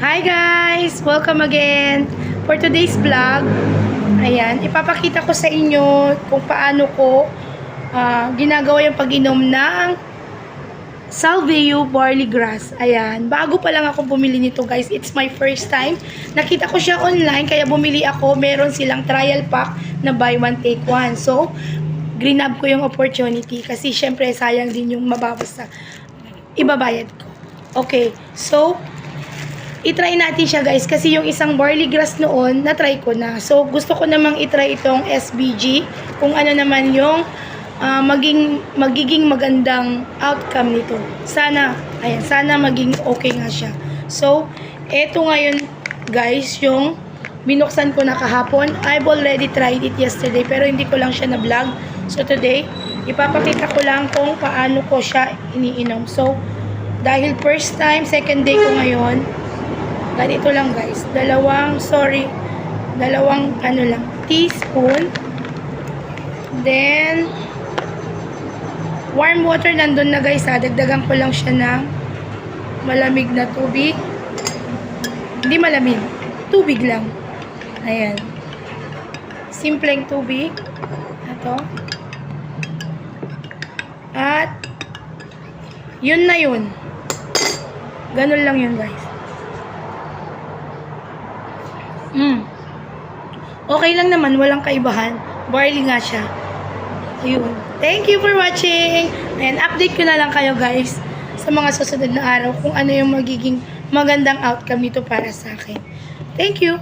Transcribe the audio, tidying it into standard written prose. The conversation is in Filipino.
Hi guys! Welcome again for today's vlog. Ayan, ipapakita ko sa inyo kung paano ko ginagawa yung pag-inom ng Salveo Barley Grass. Ayan, bago pa lang ako bumili nito guys. It's my first time. Nakita ko siya online kaya bumili ako. Meron silang trial pack na buy one take one. So, grinab ko yung opportunity kasi syempre sayang din yung mababas na ibabayad ko. Okay, so i-try natin siya guys kasi yung isang barley grass noon na-try ko na. So gusto ko namang i-try itong SBG kung ano naman yung magiging magandang outcome nito. Sana maging okay nga siya. So eto ngayon guys yung binuksan ko na kahapon. I've already tried it yesterday pero hindi ko lang siya na-vlog. So today ipapakita ko lang kung paano ko siya iniinom. So dahil first time, second day ko ngayon, ganito lang guys, dalawang teaspoon, then warm water nandun na guys ha, dagdagan ko lang siya ng malamig na tubig, hindi malamig, tubig lang, ayan, simpleng tubig, ito, at yun na yun. Ganun lang yun guys. Okay lang naman, walang kaibahan. Barley nga siya. Ayun. Thank you for watching. And update ko na lang kayo guys sa mga susunod na araw kung ano yung magiging magandang outcome nito para sa akin. Thank you.